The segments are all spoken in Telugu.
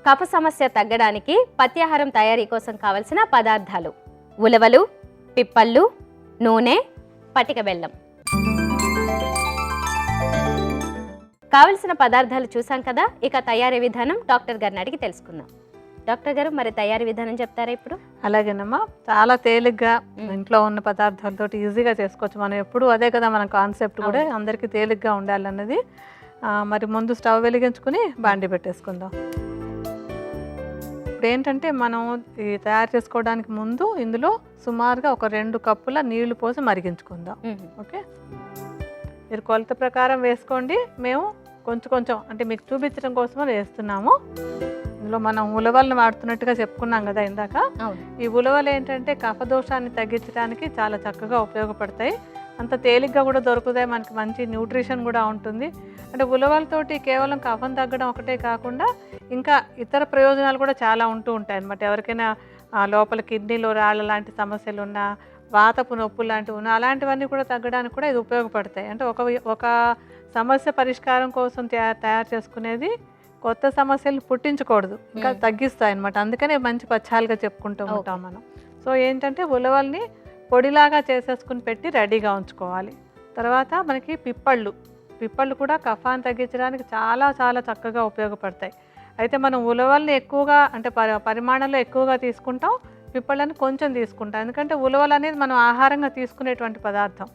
కఫ సమస్య తగ్గడానికి పథ్యాహారం తయారీ కోసం కావలసిన పదార్థాలు: ఉలవలు, పిప్పళ్ళు, నూనె, పటిక బెల్లం. కావలసిన పదార్థాలు చూసాం కదా, ఇక తయారీ విధానం డాక్టర్ గారిని అడిగి తెలుసుకుందాం. డాక్టర్ గారు, మరి తయారీ విధానం చెప్తారా ఇప్పుడు? అలాగేనమ్మా, చాలా తేలిగ్గా ఇంట్లో ఉన్న పదార్థాలతో ఈజీగా చేసుకోవచ్చు. మనం ఎప్పుడు అదే కదా మన కాన్సెప్ట్ కూడా, అందరికీ తేలిగ్గా ఉండాలన్నది. మరి ముందు స్టవ్ వెలిగించుకుని బాండి పెట్టేసుకుందాం. ఇప్పుడు ఏంటంటే మనం ఈ తయారు చేసుకోవడానికి ముందు ఇందులో సుమారుగా ఒక 2 కప్పుల నీళ్లు పోసి మరిగించుకుందాం. ఓకే, మీరు కొలత ప్రకారం వేసుకోండి. మేము కొంచెం కొంచెం అంటే మీకు చూపించడం కోసమే వేస్తున్నాము. ఇందులో మనం ఉలవలను వాడుతున్నట్టుగా చెప్పుకున్నాం కదా ఇందాక. ఈ ఉలవలు ఏంటంటే కఫదోషాన్ని తగ్గించడానికి చాలా చక్కగా ఉపయోగపడతాయి. అంత తేలిగ్గా కూడా దొరుకుతాయి, మనకి మంచి న్యూట్రిషన్ కూడా ఉంటుంది. అంటే ఉలవలతోటి కేవలం కఫం తగ్గడం ఒకటే కాకుండా ఇంకా ఇతర ప్రయోజనాలు కూడా చాలా ఉంటూ ఉంటాయి అన్నమాట. ఎవరికైనా లోపల కిడ్నీలో రాళ్ళ లాంటి సమస్యలు ఉన్నా, వాతపు నొప్పులు లాంటివి ఉన్నా, అలాంటివన్నీ కూడా తగ్గడానికి కూడా ఇది ఉపయోగపడతాయి. అంటే ఒక సమస్య పరిష్కారం కోసం తయారు చేసుకునేది కొత్త సమస్యలు పుట్టించకూడదు, ఇంకా తగ్గిస్తాయి అన్నమాట. అందుకనే మంచి పచ్చాలుగా చెప్పుకుంటూ ఉంటాం మనం. సో ఏంటంటే ఉలవల్ని పొడిలాగా చేసేసుకుని పెట్టి రెడీగా ఉంచుకోవాలి. తర్వాత మనకి పిప్పళ్ళు కూడా కఫాన్ని తగ్గించడానికి చాలా చాలా చక్కగా ఉపయోగపడతాయి. అయితే మనం ఉలవల్ని ఎక్కువగా అంటే పరిమాణంలో ఎక్కువగా తీసుకుంటాం, పిప్పళ్ళని కొంచెం తీసుకుంటాం. ఎందుకంటే ఉలవలు అనేది మనం ఆహారంగా తీసుకునేటువంటి పదార్థం.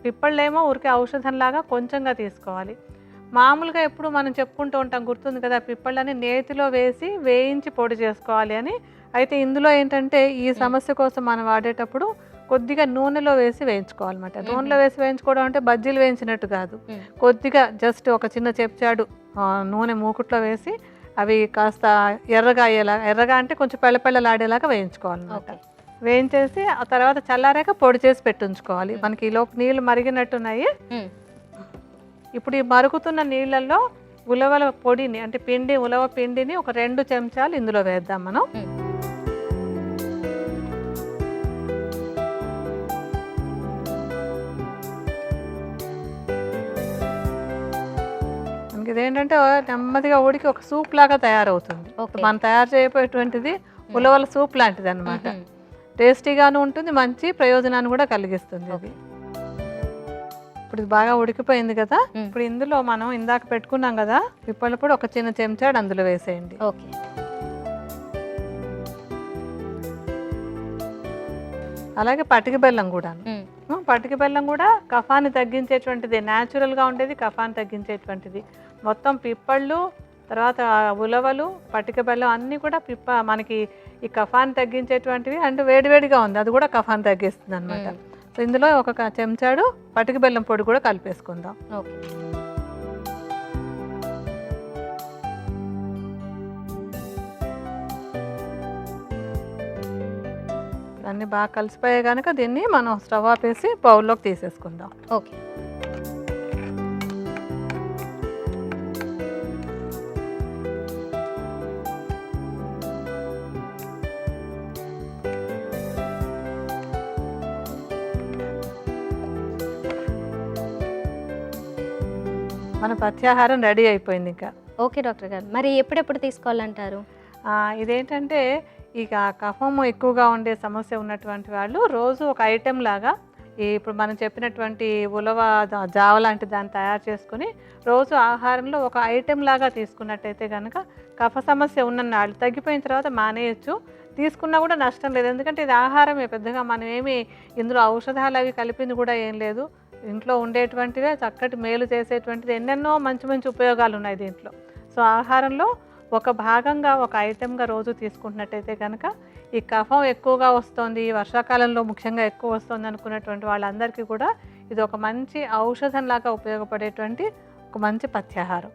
పిప్పళ్ళేమో ఊరికే ఔషధంలాగా కొంచెంగా తీసుకోవాలి. మామూలుగా ఎప్పుడు మనం చెప్పుకుంటూ ఉంటాం, గుర్తుంది కదా, పిప్పళ్ళని నేతిలో వేయించి పొడి చేసుకోవాలి అని. అయితే ఇందులో ఏంటంటే ఈ సమస్య కోసం మనం వాడేటప్పుడు కొద్దిగా నూనెలో వేసి వేయించుకోవాలన్నమాట. నూనెలో వేసి వేయించుకోవడం అంటే బజ్జీలు వేయించినట్టు కాదు, కొద్దిగా జస్ట్ ఒక చిన్న చెంచాడు నూనె మూకుట్లో వేసి అవి కాస్త ఎర్రగా అంటే కొంచెం పెళ్ళపెళ్ళలాడేలాగా వేయించుకోవాలన్నమాట. వేయించేసి ఆ తర్వాత చల్లారాక పొడి చేసి పెట్టుంచుకోవాలి. మనకి ఈ లోపు నీళ్ళు మరిగినట్టున్నాయి. ఇప్పుడు ఈ మరుగుతున్న నీళ్ళల్లో ఉలవల పొడిని అంటే ఉలవ పిండిని ఒక 2 చెంచాలు ఇందులో వేద్దాం మనం. మనకి ఇదేంటంటే నెమ్మదిగా ఉడికి ఒక సూప్ లాగా తయారవుతుంది. మనం తయారు చేయబోయేటువంటిది ఉలవల సూప్ లాంటిది అనమాట. టేస్టీగాను ఉంటుంది, మంచి ప్రయోజనాన్ని కూడా కలిగిస్తుంది అది. ఇప్పుడు ఇది బాగా ఉడికిపోయింది కదా. ఇప్పుడు ఇందులో మనం ఇందాక పెట్టుకున్నాం కదా పిప్పళ్ళ పొడి, ఒక చిన్న చెంచాడు అందులో వేసేయండి. ఓకే, అలాగే పటిక బెల్లం కూడా. పటిక బెల్లం కూడా కఫాన్ని తగ్గించేటువంటిది, న్యాచురల్గా ఉండేది, కఫాన్ని తగ్గించేటువంటిది. మొత్తం పిప్పళ్ళు, తర్వాత ఉలవలు, పటిక బెల్లం అన్నీ కూడా మనకి ఈ కఫాన్ని తగ్గించేటువంటివి. అంటే వేడివేడిగా ఉంది, అది కూడా కఫాన్ని తగ్గిస్తుంది అనమాట. సో ఇందులో ఒక చెంచాడు పటిక బెల్లం పొడి కూడా కలిపేసుకుందాం. ఓకే, అన్నీ బాగా కలిసిపోయాయి కనుక దీన్ని మనం స్టవ్ ఆపేసి బౌల్లోకి తీసేసుకుందాం. ఓకే, మన పథ్యాహారం రెడీ అయిపోయింది ఇంకా. ఓకే డాక్టర్ గారు, మరి ఎప్పుడెప్పుడు తీసుకోవాలంటారు? ఇదేంటంటే ఇక కఫం ఎక్కువగా ఉండే సమస్య ఉన్నటువంటి వాళ్ళు రోజు ఒక ఐటెం లాగా ఇప్పుడు మనం చెప్పినటువంటి ఉలవ జావ లాంటి దాన్ని తయారు చేసుకుని రోజు ఆహారంలో ఒక ఐటెం లాగా తీసుకున్నట్టయితే కనుక కఫ సమస్య ఉన్న నాళ్ళు తగ్గిపోయిన తర్వాత మానేయచ్చు. తీసుకున్నా కూడా నష్టం లేదు, ఎందుకంటే ఇది ఆహారమే, పెద్దగా మనం ఏమి ఇందులో ఔషధాలు అవి కలిపింది కూడా ఏం లేదు. ఇంట్లో ఉండేటువంటివే చక్కటి మేలు చేసేటువంటిది, ఎన్నెన్నో మంచి మంచి ఉపయోగాలు ఉన్నాయి దీంట్లో. సో ఆహారంలో ఒక భాగంగా, ఒక ఐటెంగా రోజు తీసుకుంటున్నట్టయితే కనుక ఈ కఫం ఎక్కువగా వస్తుంది, వర్షాకాలంలో ముఖ్యంగా ఎక్కువ వస్తుంది అనుకున్నటువంటి వాళ్ళందరికీ కూడా ఇది ఒక మంచి ఔషధంలాగా ఉపయోగపడేటువంటి ఒక మంచి పథ్యాహారం.